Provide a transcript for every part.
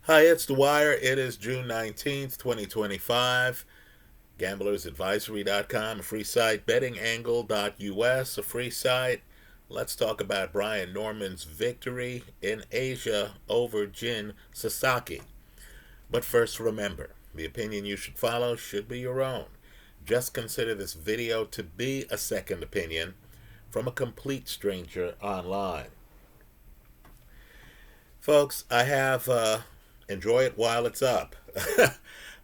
Hi, it's Dwyer. It is June 19th, 2025. GamblersAdvisory.com, a free site. BettingAngle.us, a free site. Let's talk about Brian Norman's victory in Asia over Jin Sasaki. But first, remember, the opinion you should follow should be your own. Just consider this video to be a second opinion from a complete stranger online. Folks, I have enjoy it while it's up.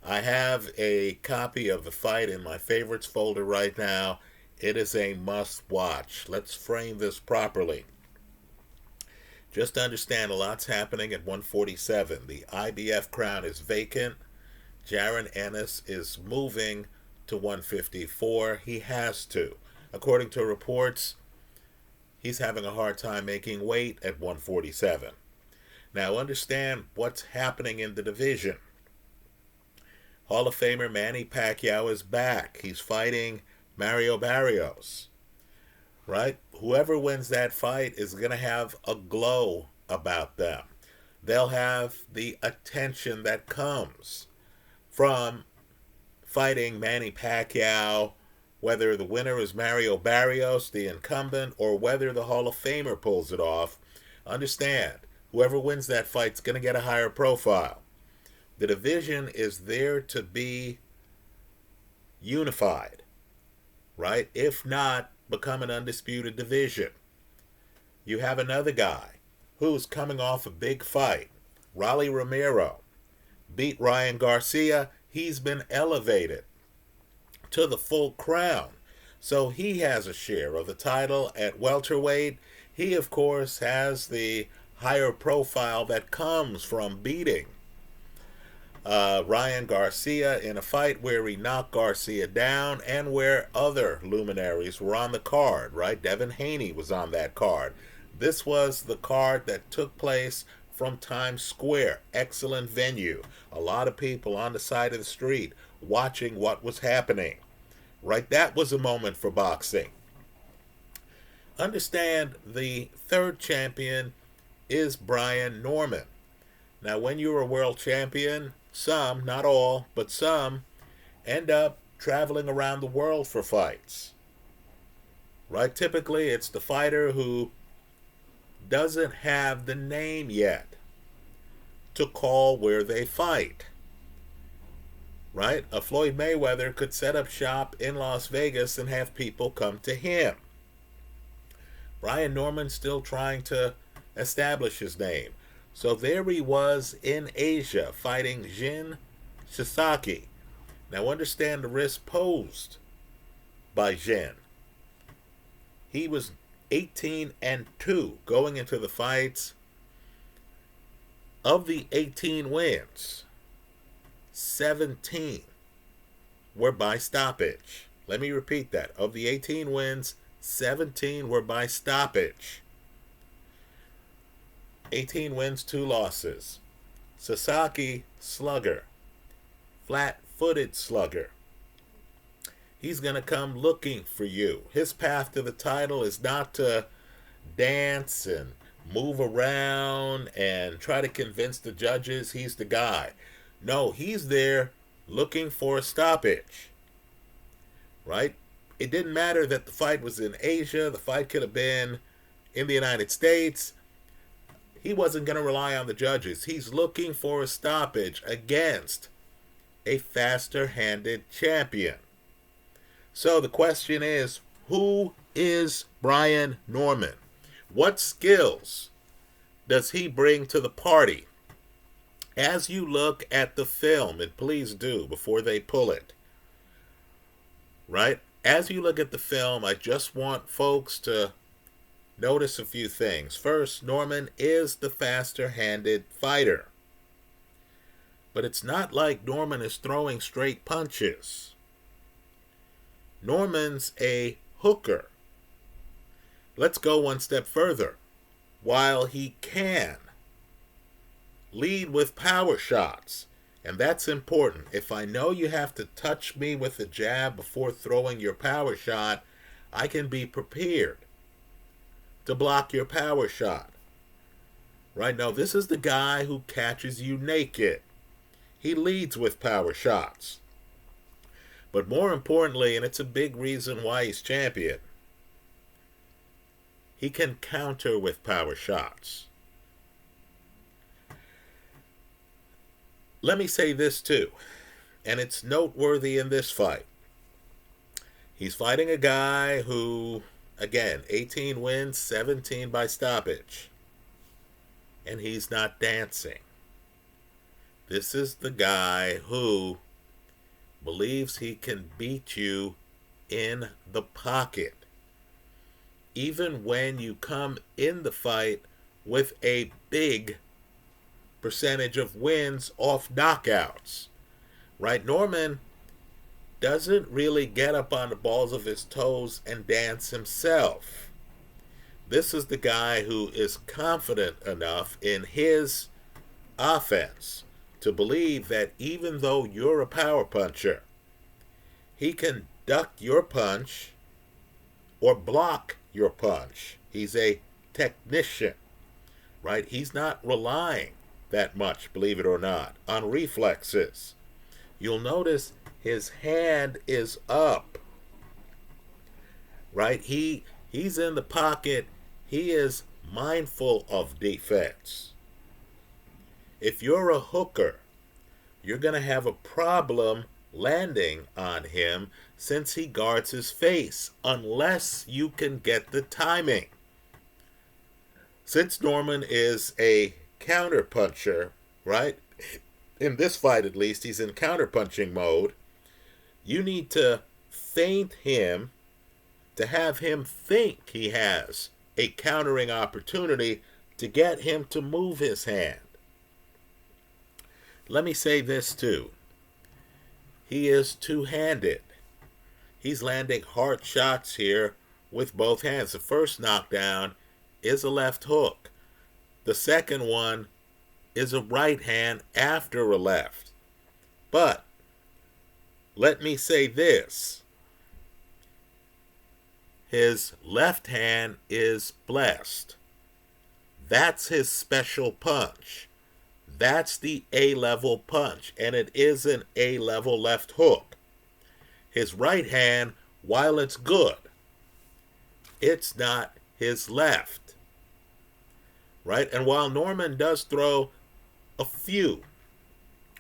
I have a copy of the fight in my favorites folder right now. It is a must watch. Let's frame this properly. Just understand a lot's happening at 147. The IBF crown is vacant. Jaron Ennis is moving to 154. He has to. According to reports, he's having a hard time making weight at 147. Now understand what's happening in the division. Hall of Famer Manny Pacquiao is back. He's fighting Mario Barrios. Right? Whoever wins that fight is going to have a glow about them. They'll have the attention that comes from fighting Manny Pacquiao, whether the winner is Mario Barrios, the incumbent, or whether the Hall of Famer pulls it off. Understand, whoever wins that fight is going to get a higher profile. The division is there to be unified, right? If not, become an undisputed division. You have another guy who's coming off a big fight. Rolly Romero beat Ryan Garcia. He's been elevated to the full crown. So he has a share of the title at welterweight. He, of course, has the higher profile that comes from beating Ryan Garcia in a fight where he knocked Garcia down and where other luminaries were on the card, right? Devin Haney was on that card. This was the card that took place from Times Square. Excellent venue. A lot of people on the side of the street watching what was happening, right? That was a moment for boxing. Understand, the third champion is Brian Norman. Now, when you're a world champion, some, not all, but some, end up traveling around the world for fights. Right? Typically, it's the fighter who doesn't have the name yet to call where they fight. Right? A Floyd Mayweather could set up shop in Las Vegas and have people come to him. Brian Norman's still trying to establish his name. So there he was in Asia fighting Jin Sasaki. Now understand the risk posed by Jin. He was 18-2 going into the fights. Of the 18 wins, 17 were by stoppage. Let me repeat that. Of the 18 wins, 17 were by stoppage. 18 wins, 2 losses. Sasaki, slugger. Flat-footed slugger. He's going to come looking for you. His path to the title is not to dance and move around and try to convince the judges he's the guy. No, he's there looking for a stoppage. Right? It didn't matter that the fight was in Asia. The fight could have been in the United States. He wasn't going to rely on the judges. He's looking for a stoppage against a faster-handed champion. So the question is, who is Brian Norman? What skills does he bring to the party? As you look at the film, and please do before they pull it, right? As you look at the film, I just want folks to notice a few things. First, Norman is the faster-handed fighter. But it's not like Norman is throwing straight punches. Norman's a hooker. Let's go one step further. While he can lead with power shots, and that's important. If I know you have to touch me with a jab before throwing your power shot, I can be prepared to block your power shot. Right? No, this is the guy who catches you naked. He leads with power shots. But more importantly, and it's a big reason why he's champion, he can counter with power shots. Let me say this too, and it's noteworthy in this fight. He's fighting a guy who, again, 18 wins, 17 by stoppage. And he's not dancing. This is the guy who believes he can beat you in the pocket. Even when you come in the fight with a big percentage of wins off knockouts. Right? Norman doesn't really get up on the balls of his toes and dance himself. This is the guy who is confident enough in his offense to believe that even though you're a power puncher, he can duck your punch or block your punch. He's a technician, right? He's not relying that much, believe it or not, on reflexes. You'll notice his hand is up, right? He's in the pocket. He is mindful of defense. If you're a hooker, you're going to have a problem landing on him since he guards his face, unless you can get the timing. Since Norman is a counterpuncher, right? In this fight at least, he's in counterpunching mode. You need to feint him to have him think he has a countering opportunity to get him to move his hand. Let me say this too. He is two-handed. He's landing hard shots here with both hands. The first knockdown is a left hook. The second one is a right hand after a left. But let me say this. His left hand is blessed. That's his special punch. That's the A-level punch, and it is an A-level left hook. His right hand, while it's good, it's not his left. Right? And while Norman does throw a few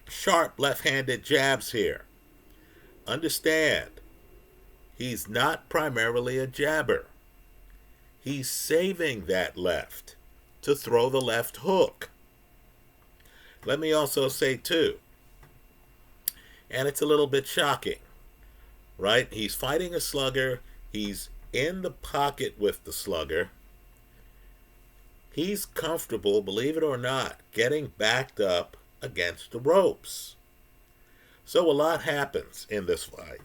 sharp left-handed jabs here, understand, he's not primarily a jabber. He's saving that left to throw the left hook. Let me also say, too, and it's a little bit shocking, right? He's fighting a slugger. He's in the pocket with the slugger. He's comfortable, believe it or not, getting backed up against the ropes. So a lot happens in this fight.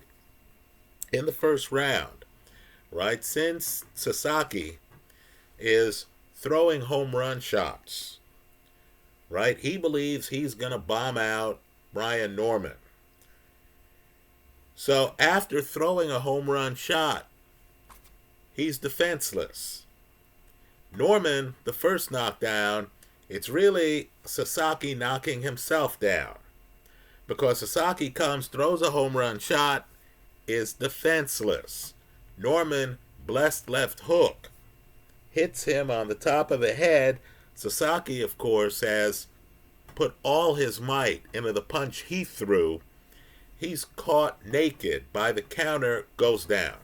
In the first round, right, since Sasaki is throwing home run shots, right, he believes he's going to bomb out Brian Norman. So after throwing a home run shot, he's defenseless. Norman, the first knockdown, it's really Sasaki knocking himself down. Because Sasaki comes, throws a home run shot, is defenseless. Norman, blessed left hook, hits him on the top of the head. Sasaki, of course, has put all his might into the punch he threw. He's caught naked by the counter, goes down.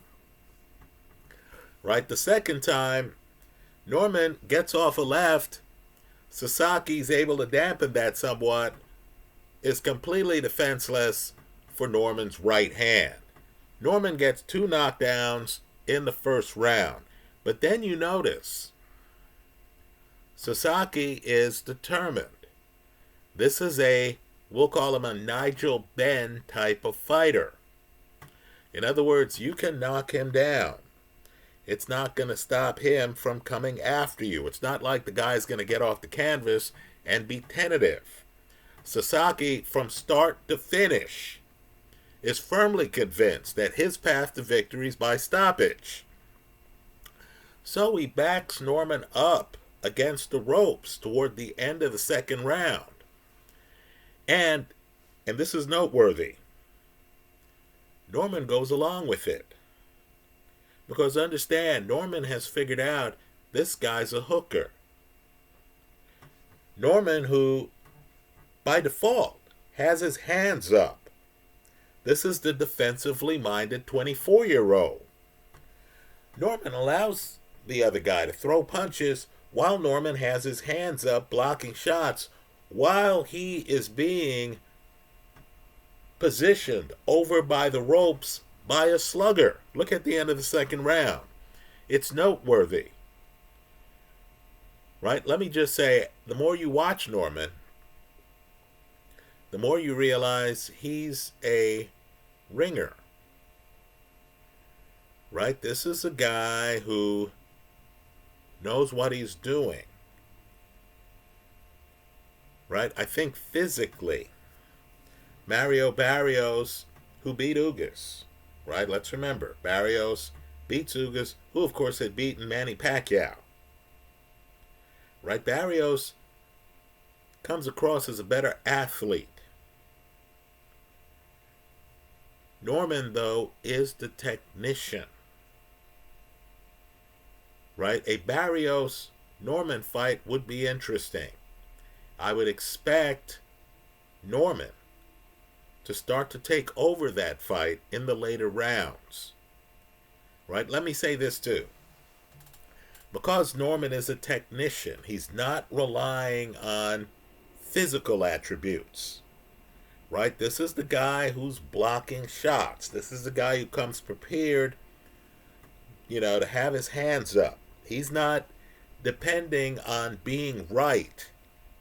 Right, the second time, Norman gets off a left. Sasaki's able to dampen that somewhat. Is completely defenseless for Norman's right hand. Norman gets 2 knockdowns in the first round. But then you notice Sasaki is determined. This is we'll call him a Nigel Benn type of fighter. In other words, you can knock him down. It's not going to stop him from coming after you. It's not like the guy's going to get off the canvas and be tentative. Sasaki, from start to finish, is firmly convinced that his path to victory is by stoppage. So he backs Norman up against the ropes toward the end of the second round. And this is noteworthy, Norman goes along with it. Because understand, Norman has figured out this guy's a hooker. Norman, who by default has his hands up. This is the defensively minded 24-year-old. Norman allows the other guy to throw punches while Norman has his hands up blocking shots while he is being positioned over by the ropes by a slugger. Look at the end of the second round. It's noteworthy. Right? Let me just say, the more you watch Norman, the more you realize he's a ringer. Right? This is a guy who knows what he's doing. Right? I think physically, Mario Barrios, who beat Ugas, right? Let's remember, Barrios beats Ugas, who of course had beaten Manny Pacquiao. Right? Barrios comes across as a better athlete. Norman, though, is the technician. Right? A Barrios-Norman fight would be interesting. I would expect Norman to start to take over that fight in the later rounds. Right? Let me say this too. Because Norman is a technician, he's not relying on physical attributes. Right? This is the guy who's blocking shots. This is the guy who comes prepared, to have his hands up. He's not depending on being right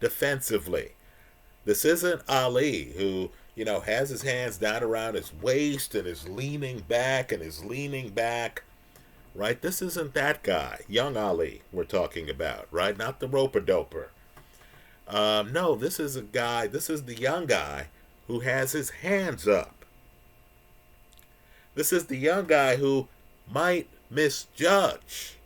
defensively. This isn't Ali who, has his hands down around his waist and is leaning back. Right? This isn't that guy. Young Ali we're talking about, right? Not the roper-doper. No, this is the young guy who has his hands up. This is the young guy who might misjudge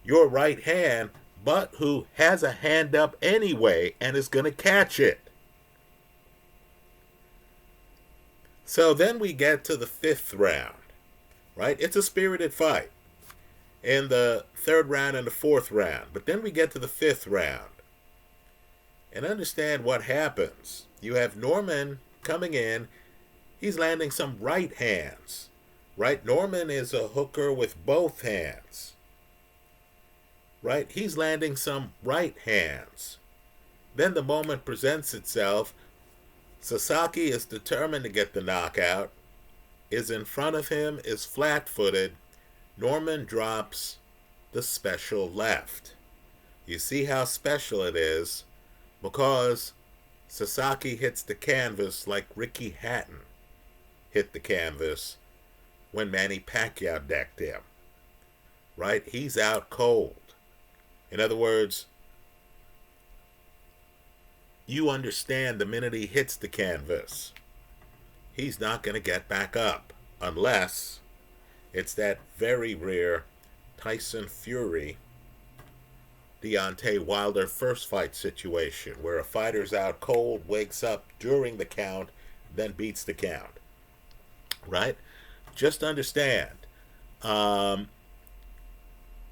your right hand, but who has a hand up anyway and is going to catch it. So then we get to the fifth round, right? It's a spirited fight in the third round and the fourth round. But then we get to the fifth round. And understand what happens. You have Norman coming in. He's landing some right hands, right? Norman is a hooker with both hands, right? He's landing some right hands. Then the moment presents itself. Sasaki is determined to get the knockout, is in front of him, is flat-footed. Norman drops the special left. You see how special it is because Sasaki hits the canvas like Ricky Hatton hit the canvas when Manny Pacquiao decked him. Right? He's out cold. In other words, you understand the minute he hits the canvas, he's not going to get back up unless it's that very rare Tyson Fury, Deontay Wilder first fight situation where a fighter's out cold, wakes up during the count, then beats the count. Right? Just understand,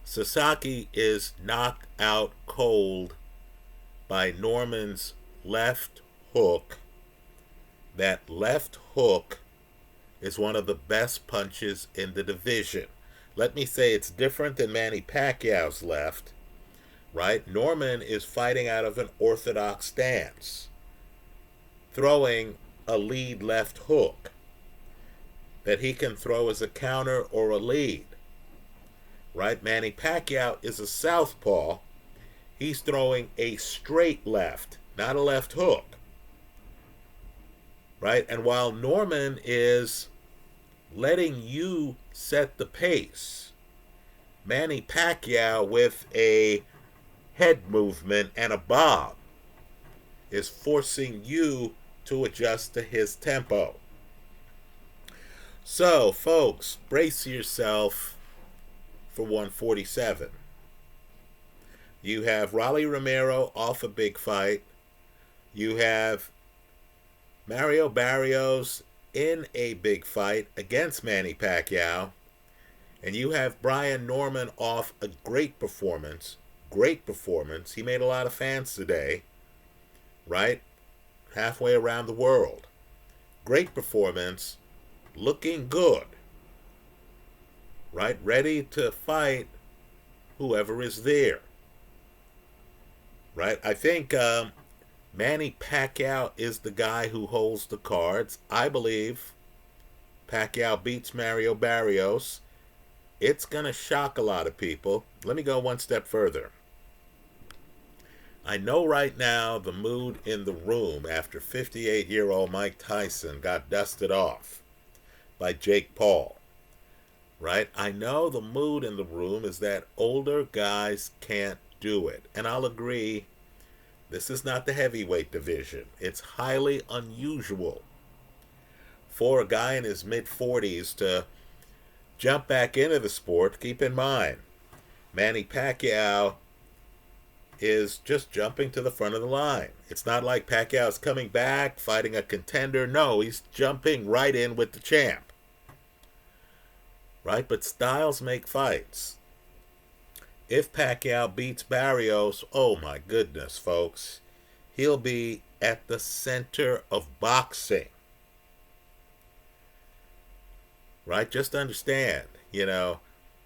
Sasaki is knocked out cold by Norman's left hook. That left hook is one of the best punches in the division. Let me say it's different than Manny Pacquiao's left, right? Norman is fighting out of an orthodox stance, throwing a lead left hook that he can throw as a counter or a lead, right? Manny Pacquiao is a southpaw. He's throwing a straight left, not a left hook. Right? And while Norman is letting you set the pace, Manny Pacquiao with a head movement and a bob is forcing you to adjust to his tempo. So, folks, brace yourself for 147. You have Raleigh Romero off a big fight. You have Mario Barrios in a big fight against Manny Pacquiao. And you have Brian Norman off a great performance. Great performance. He made a lot of fans today, right? Halfway around the world. Great performance. Looking good, right? Ready to fight whoever is there, right? I think Manny Pacquiao is the guy who holds the cards. I believe Pacquiao beats Mario Barrios. It's going to shock a lot of people. Let me go one step further. I know right now the mood in the room after 58-year-old Mike Tyson got dusted off by Jake Paul, right? I know the mood in the room is that older guys can't do it. And I'll agree, this is not the heavyweight division. It's highly unusual for a guy in his mid-40s to jump back into the sport. Keep in mind, Manny Pacquiao is just jumping to the front of the line. It's not like Pacquiao's coming back, fighting a contender. No, he's jumping right in with the champ. Right? But styles make fights. If Pacquiao beats Barrios, oh my goodness, folks, he'll be at the center of boxing. Right? Just understand,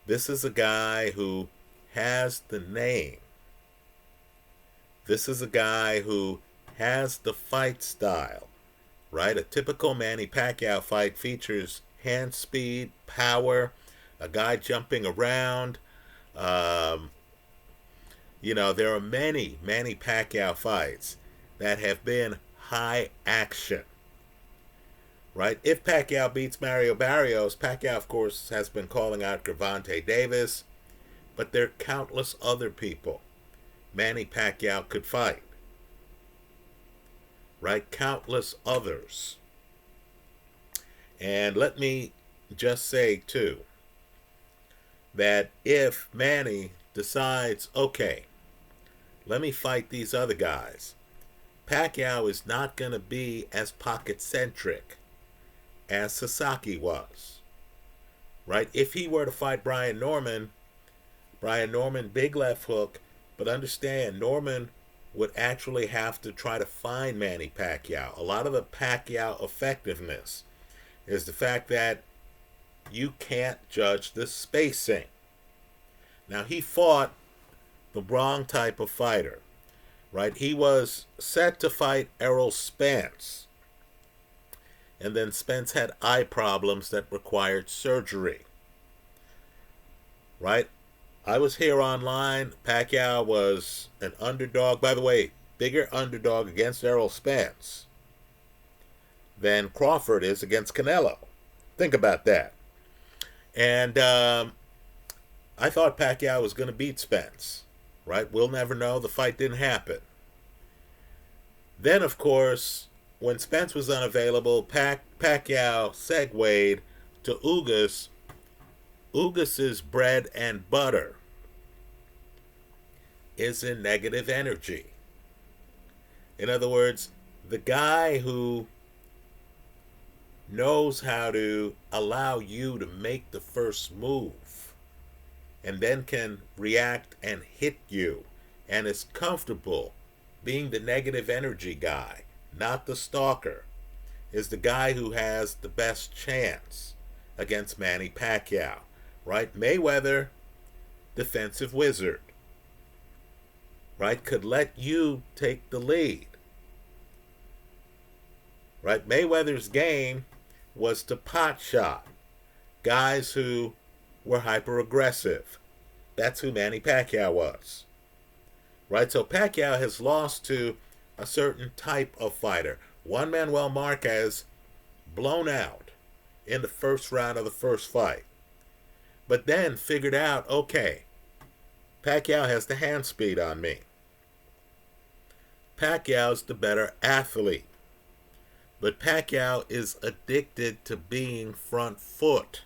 this is a guy who has the name. This is a guy who has the fight style, right? A typical Manny Pacquiao fight features hand speed, power, a guy jumping around. There are many Manny Pacquiao fights that have been high action, right? If Pacquiao beats Mario Barrios, Pacquiao, of course, has been calling out Gervonta Davis, but there are countless other people Manny Pacquiao could fight, right? Countless others. And let me just say, too, that if Manny decides, okay, let me fight these other guys, Pacquiao is not going to be as pocket-centric as Sasaki was, right? If he were to fight Brian Norman, big left hook, but understand, Norman would actually have to try to find Manny Pacquiao. A lot of the Pacquiao effectiveness is the fact that you can't judge the spacing. Now, he fought the wrong type of fighter, right? He was set to fight Errol Spence. And then Spence had eye problems that required surgery, right? I was here online. Pacquiao was an underdog. By the way, bigger underdog against Errol Spence than Crawford is against Canelo. Think about that. And I thought Pacquiao was going to beat Spence, right? We'll never know. The fight didn't happen. Then, of course, when Spence was unavailable, Pacquiao segued to Ugas. Ugas's bread and butter is in negative energy. In other words, the guy who knows how to allow you to make the first move and then can react and hit you and is comfortable being the negative energy guy, not the stalker, is the guy who has the best chance against Manny Pacquiao. Right? Mayweather, defensive wizard, right? Could let you take the lead. Right? Mayweather's game was to pot shot guys who were hyper aggressive. That's who Manny Pacquiao was. Right? So Pacquiao has lost to a certain type of fighter. Juan Manuel Marquez blown out in the first round of the first fight. But then figured out, okay, Pacquiao has the hand speed on me. Pacquiao's the better athlete. But Pacquiao is addicted to being front foot.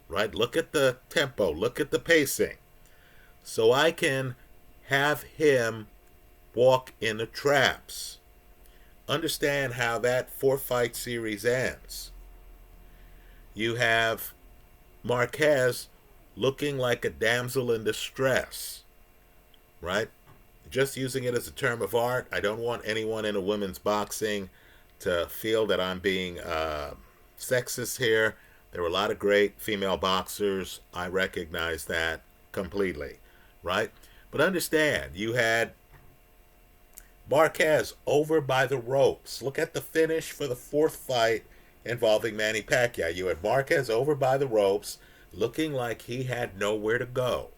Right? Look at the tempo. Look at the pacing. So I can have him walk in the traps. Understand how that 4-fight series ends. You have Marquez looking like a damsel in distress, right? Just using it as a term of art. I don't want anyone in a women's boxing to feel that I'm being sexist here. There were a lot of great female boxers. I recognize that completely, right? But understand, you had Marquez over by the ropes. Look at the finish for the 4th fight involving Manny Pacquiao. You had Marquez over by the ropes, looking like he had nowhere to go.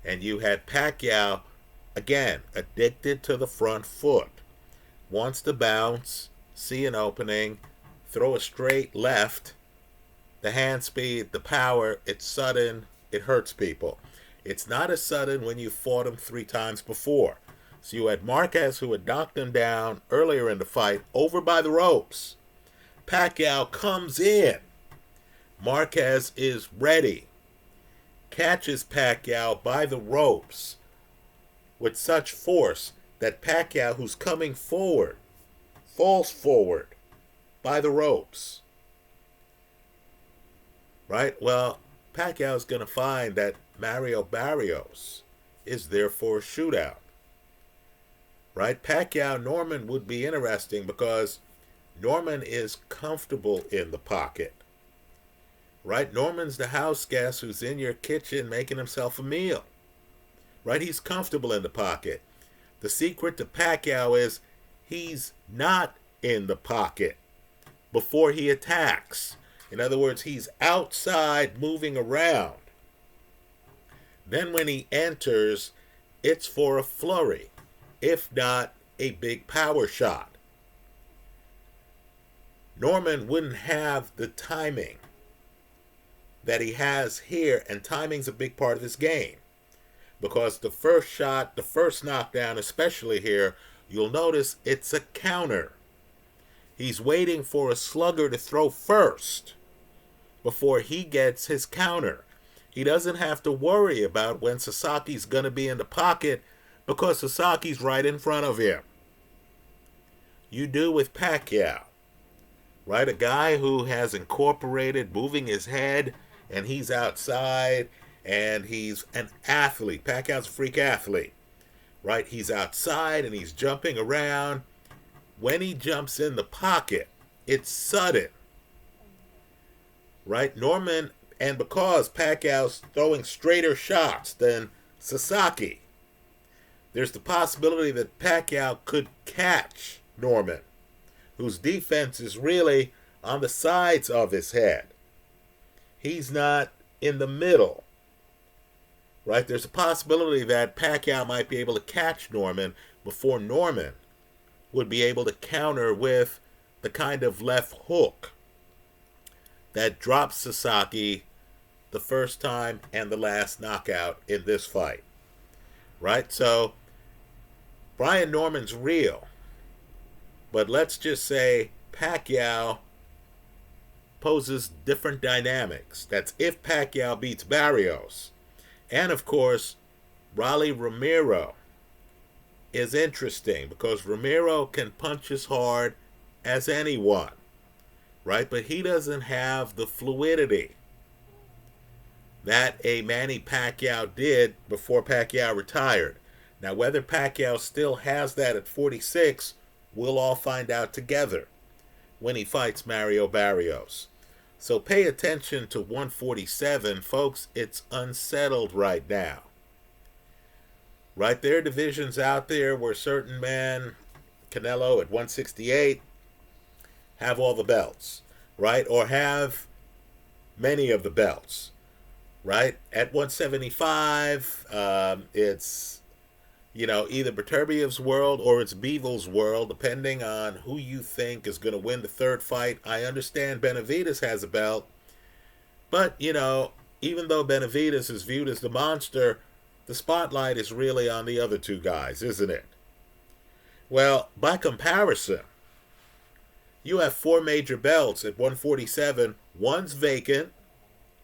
And you had Pacquiao, again, addicted to the front foot. Wants to bounce, see an opening, throw a straight left. The hand speed, the power, it's sudden, it hurts people. It's not as sudden when you fought him 3 times before. So you had Marquez, who had knocked him down earlier in the fight, over by the ropes. Pacquiao comes in. Marquez is ready. Catches Pacquiao by the ropes with such force that Pacquiao, who's coming forward, falls forward by the ropes. Right? Well, Pacquiao's going to find that Mario Barrios is there for a shootout. Right? Pacquiao-Norman would be interesting because Norman is comfortable in the pocket. Right? Norman's the house guest who's in your kitchen making himself a meal. Right? He's comfortable in the pocket. The secret to Pacquiao is he's not in the pocket before he attacks. In other words, he's outside moving around. Then when he enters, it's for a flurry, if not a big power shot. Norman wouldn't have the timing that he has here, and timing's a big part of his game. Because the first shot, the first knockdown, especially here, you'll notice it's a counter. He's waiting for a slugger to throw first before he gets his counter. He doesn't have to worry about when Sasaki's going to be in the pocket because Sasaki's right in front of him. You do with Pacquiao, right? A guy who has incorporated moving his head, and he's outside, and he's an athlete. Pacquiao's a freak athlete, right? He's outside, and he's jumping around. When he jumps in the pocket, it's sudden, right? Norman, and because Pacquiao's throwing straighter shots than Sasaki, there's the possibility that Pacquiao could catch Norman, whose defense is really on the sides of his head. He's not in the middle, right? There's a possibility that Pacquiao might be able to catch Norman before Norman would be able to counter with the kind of left hook that drops Sasaki the first time and the last knockout in this fight, right? So Brian Norman's real, but let's just say Pacquiao poses different dynamics. That's if Pacquiao beats Barrios. And of course, Rolly Romero is interesting because Romero can punch as hard as anyone, right? But he doesn't have the fluidity that a Manny Pacquiao did before Pacquiao retired. Now, whether Pacquiao still has that at 46, we'll all find out together when he fights Mario Barrios. So pay attention to 147, folks. It's unsettled right now. Right, there are divisions out there where certain men, Canelo at 168, have all the belts, right? Or have many of the belts, right? At 175, it's, either Beterbiev's world or it's Bevel's world, depending on who you think is going to win the third fight. I understand Benavidez has a belt, but, even though Benavidez is viewed as the monster, the spotlight is really on the other two guys, isn't it? Well, by comparison, you have 4 major belts at 147. One's vacant.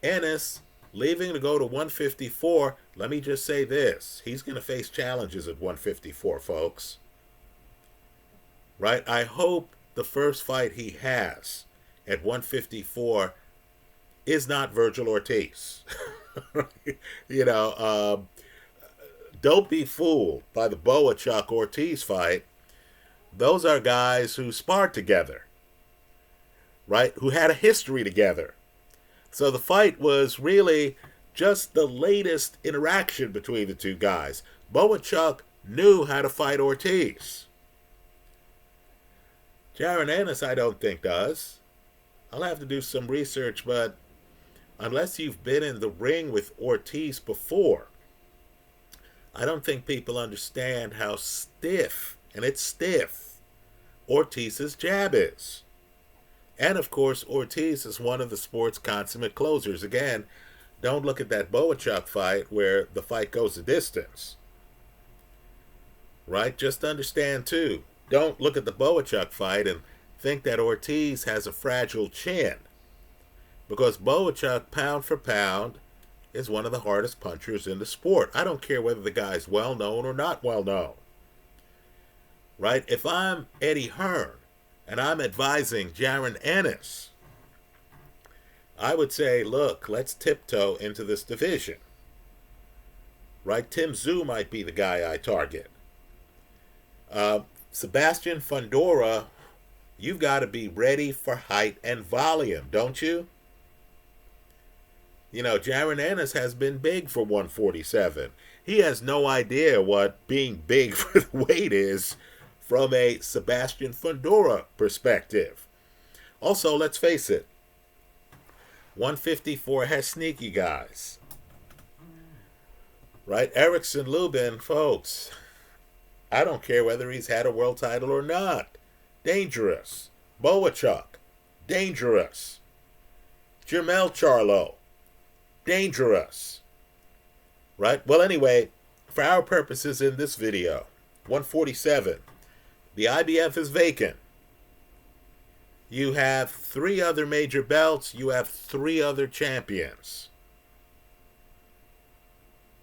Ennis Leaving to go to 154, let me just say this. He's going to face challenges at 154, folks. Right? I hope the first fight he has at 154 is not Virgil Ortiz. you know, don't be fooled by the Boachuk Ortiz fight. Those are guys who sparred together, right? Who had a history together. So the fight was really just the latest interaction between the two guys. Boachuk knew how to fight Ortiz. Jaron Ennis, I don't think, does. I'll have to do some research, but unless you've been in the ring with Ortiz before, I don't think people understand how stiff, and it's stiff, Ortiz's jab is. And of course, Ortiz is one of the sport's consummate closers. Again, don't look at that Boachuk fight where the fight goes the distance. Right? Just understand too. Don't look at the Boachuk fight and think that Ortiz has a fragile chin. Because Boachuk, pound for pound, is one of the hardest punchers in the sport. I don't care whether the guy's well known or not well known. Right? If I'm Eddie Hearn and I'm advising Jaron Ennis, I would say, look, let's tiptoe into this division. Right? Tim Tszyu might be the guy I target. Sebastian Fundora, you've got to be ready for height and volume, don't you? You know, Jaron Ennis has been big for 147. He has no idea what being big for the weight is from a Sebastian Fundora perspective. Also, let's face it, 154 has sneaky guys. Right? Erickson Lubin, folks, I don't care whether he's had a world title or not. Dangerous. Boachuk, dangerous. Jermell Charlo, dangerous. Right? Well, anyway, for our purposes in this video, 147, the IBF is vacant. You have 3 other major belts. You have 3 other champions.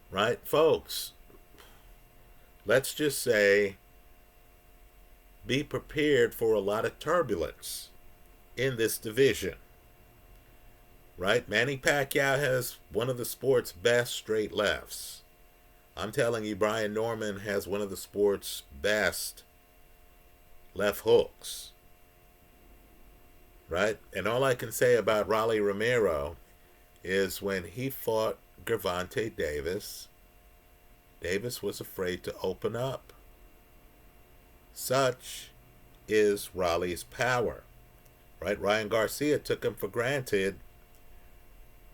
Right? Folks, let's just say, be prepared for a lot of turbulence in this division. Right? Manny Pacquiao has one of the sport's best straight lefts. I'm telling you, Brian Norman has one of the sport's best left hooks. Right? And all I can say about Rolly Romero is when he fought Gervonta Davis, Davis was afraid to open up. Such is Rolly's power. Right? Ryan Garcia took him for granted.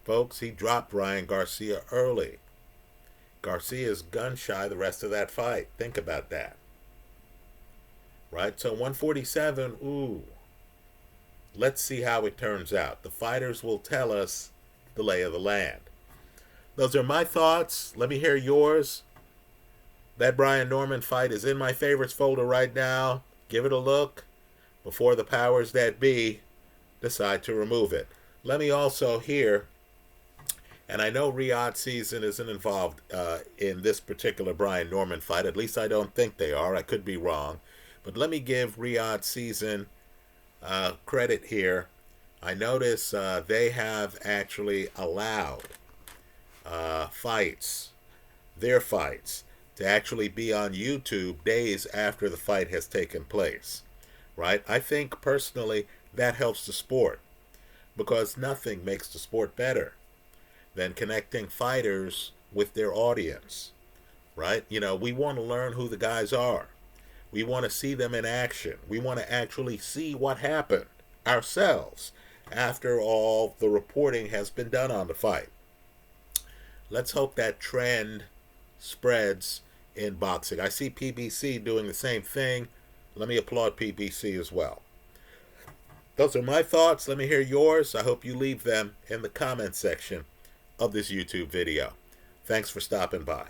Folks, he dropped Ryan Garcia early. Garcia's gun shy the rest of that fight. Think about that. Right? So 147, ooh. Let's see how it turns out. The fighters will tell us the lay of the land. Those are my thoughts. Let me hear yours. That Brian Norman fight is in my favorites folder right now. Give it a look before the powers that be decide to remove it. Let me also hear, and I know Riyadh Season isn't involved in this particular Brian Norman fight. At least I don't think they are. I could be wrong. But let me give Riyadh Season credit here. I notice they have actually allowed their fights, to actually be on YouTube days after the fight has taken place. Right? I think personally that helps the sport, because nothing makes the sport better than connecting fighters with their audience. Right? You know, we want to learn who the guys are. We want to see them in action. We want to actually see what happened ourselves after all the reporting has been done on the fight. Let's hope that trend spreads in boxing. I see PBC doing the same thing. Let me applaud PBC as well. Those are my thoughts. Let me hear yours. I hope you leave them in the comment section of this YouTube video. Thanks for stopping by.